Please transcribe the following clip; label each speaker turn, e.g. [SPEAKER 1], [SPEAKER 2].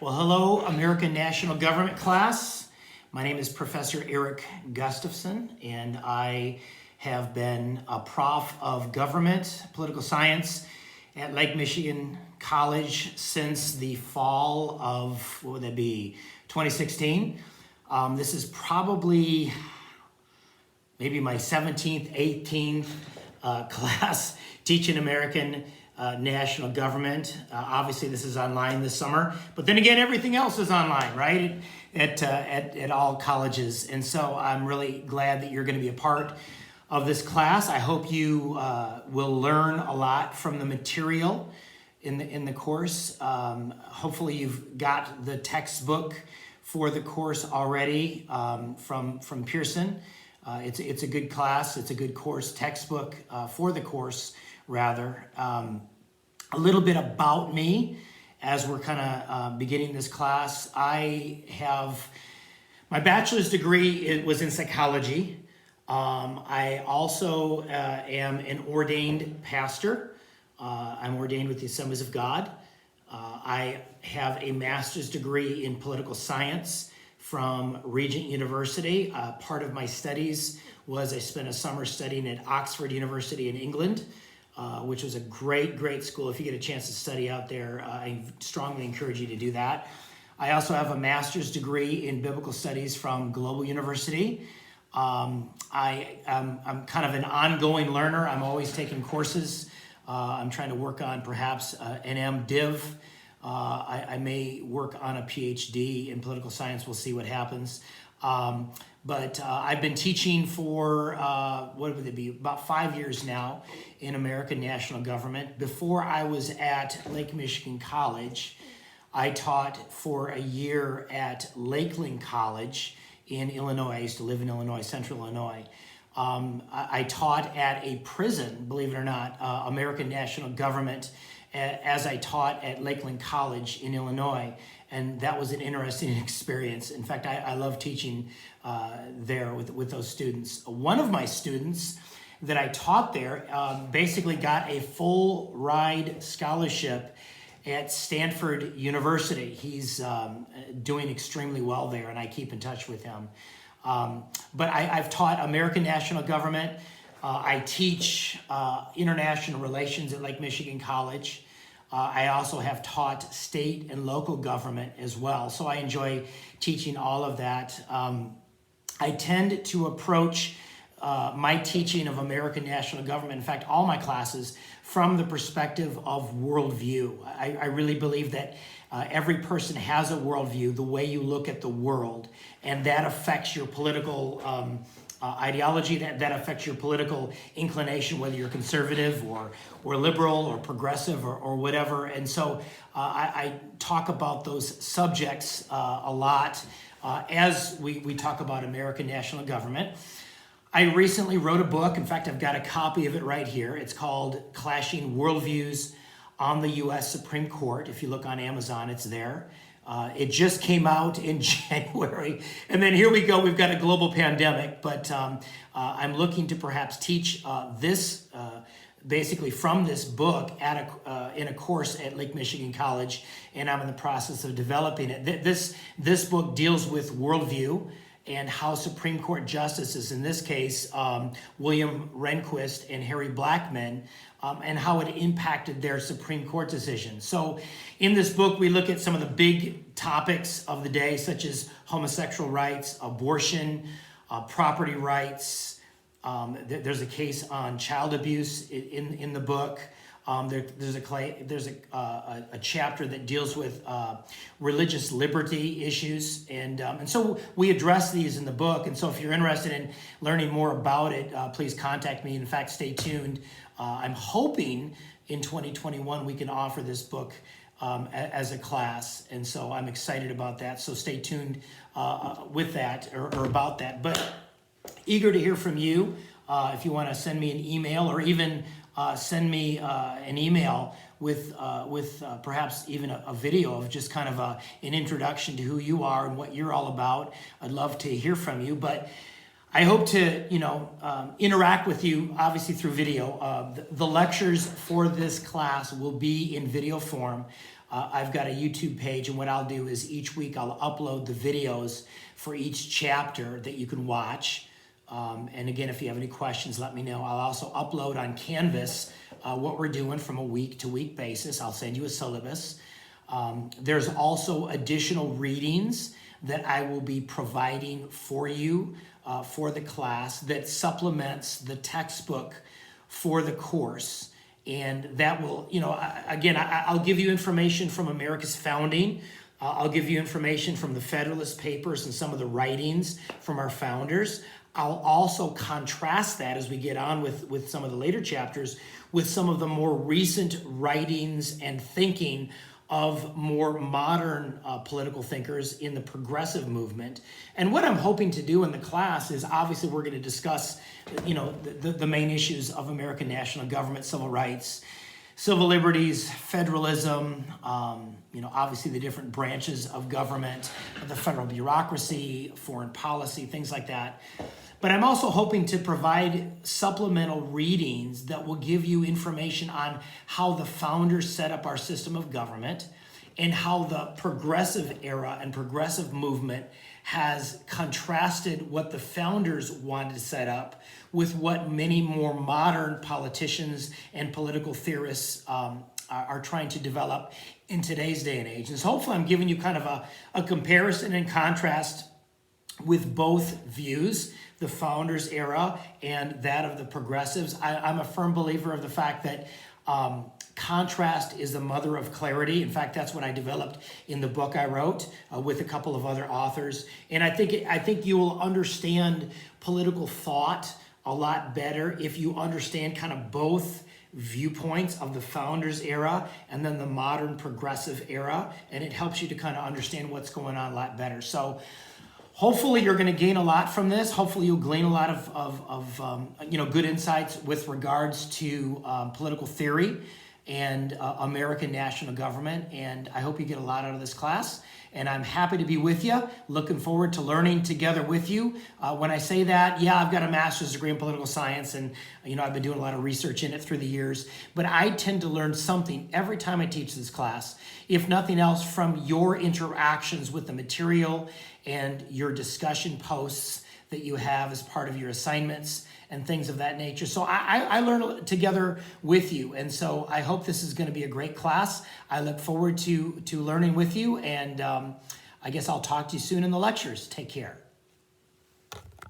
[SPEAKER 1] Well, hello, American National Government class. My name is Professor Eric Gustafson, and I have been a prof of government, political science at Lake Michigan College since the fall of, what would that be, 2016. This is probably maybe my 17th, 18th class teaching American national government. Obviously, this is online this summer, but then again, everything else is online, right? At all colleges, and so I'm really glad that you're going to be a part of this class. I hope you will learn a lot from the material in the course. Hopefully, you've got the textbook for the course already from Pearson. It's a good class. It's a good course textbook for the course, rather. A little bit about me as we're kind of beginning this class. I have my bachelor's degree. It was in psychology. I also am an ordained pastor. I'm ordained with the Assemblies of God. I have a master's degree in political science from Regent University. Part of my studies was I spent a summer studying at Oxford University in England, which was a great school. If you get a chance to study out there, I strongly encourage you to do that. I also have a master's degree in biblical studies from Global University. I'm kind of an ongoing learner. I'm always taking courses. I'm trying to work on perhaps an MDiv. I may work on a PhD in political science. We'll see what happens. But I've been teaching for, what would it be, about 5 years now in American national government. Before I was at Lake Michigan College, I taught for a year at Lakeland College in Illinois. I used to live in Illinois, central Illinois. I taught at a prison, believe it or not, American national government, as I taught at Lakeland College in Illinois. And that was an interesting experience. In fact, I love teaching there with those students. One of my students that I taught there basically got a full ride scholarship at Stanford University. He's doing extremely well there, and I keep in touch with him. But I've taught American national government. I teach international relations at Lake Michigan College. I also have taught state and local government as well. So I enjoy teaching all of that. I tend to approach my teaching of American national government, in fact, all my classes, from the perspective of worldview. I really believe that every person has a worldview, the way you look at the world, and that affects your political ideology, that affects your political inclination, whether you're conservative or liberal or progressive or whatever. And so I talk about those subjects a lot as we talk about American national government. I recently wrote a book. In fact, I've got a copy of it right here. It's called Clashing Worldviews on the U.S. Supreme Court. If you look on Amazon, it's there. It just came out in January. And then here we go. We've got a global pandemic. But I'm looking to perhaps teach this basically from this book in a course at Lake Michigan College. And I'm in the process of developing it. This book deals with worldview and how Supreme Court justices, in this case, William Rehnquist and Harry Blackmun, and how it impacted their Supreme Court decision. So in this book, we look at some of the big topics of the day, such as homosexual rights, abortion, property rights. There's a case on child abuse in the book. There's a chapter that deals with religious liberty issues, and so we address these in the book. And so if you're interested in learning more about it, please contact me. In fact, stay tuned. I'm hoping in 2021 we can offer this book as a class, and so I'm excited about that. So stay tuned with that or about that. But eager to hear from you. If you want to send me an email or even send me an email with perhaps even a video of just kind of an introduction to who you are and what you're all about. I'd love to hear from you. But I hope to, interact with you, obviously through video. The lectures for this class will be in video form. I've got a YouTube page, and what I'll do is each week I'll upload the videos for each chapter that you can watch. And again, if you have any questions, let me know. I'll also upload on Canvas what we're doing from a week-to-week basis. I'll send you a syllabus. There's also additional readings that I will be providing for you for the class that supplements the textbook for the course. And that will, again, I'll give you information from America's founding. I'll give you information from the Federalist Papers and some of the writings from our founders. I'll also contrast that as we get on with some of the later chapters with some of the more recent writings and thinking of more modern political thinkers in the progressive movement. And what I'm hoping to do in the class is, obviously we're going to discuss, the main issues of American national government, civil rights, civil liberties, federalism, obviously the different branches of government, the federal bureaucracy, foreign policy, things like that. But I'm also hoping to provide supplemental readings that will give you information on how the founders set up our system of government and how the progressive era and progressive movement has contrasted what the founders wanted to set up with what many more modern politicians and political theorists are trying to develop in today's day and age. And so hopefully I'm giving you kind of a comparison and contrast with both views, the founders era and that of the progressives. I'm a firm believer of the fact that contrast is the mother of clarity. In fact, that's what I developed in the book I wrote with a couple of other authors. And I think you will understand political thought a lot better if you understand kind of both viewpoints of the founders era and then the modern progressive era. And it helps you to kind of understand what's going on a lot better. So hopefully you're going to gain a lot from this. Hopefully you'll glean a lot of good insights with regards to political theory and American national government. And I hope you get a lot out of this class. And I'm happy to be with you. Looking forward to learning together with you. When I say that, yeah, I've got a master's degree in political science, and I've been doing a lot of research in it through the years. But I tend to learn something every time I teach this class, if nothing else, from your interactions with the material and your discussion posts that you have as part of your assignments and things of that nature. So I learn together with you. And so I hope this is going to be a great class. I look forward to learning with you. And I guess I'll talk to you soon in the lectures. Take care.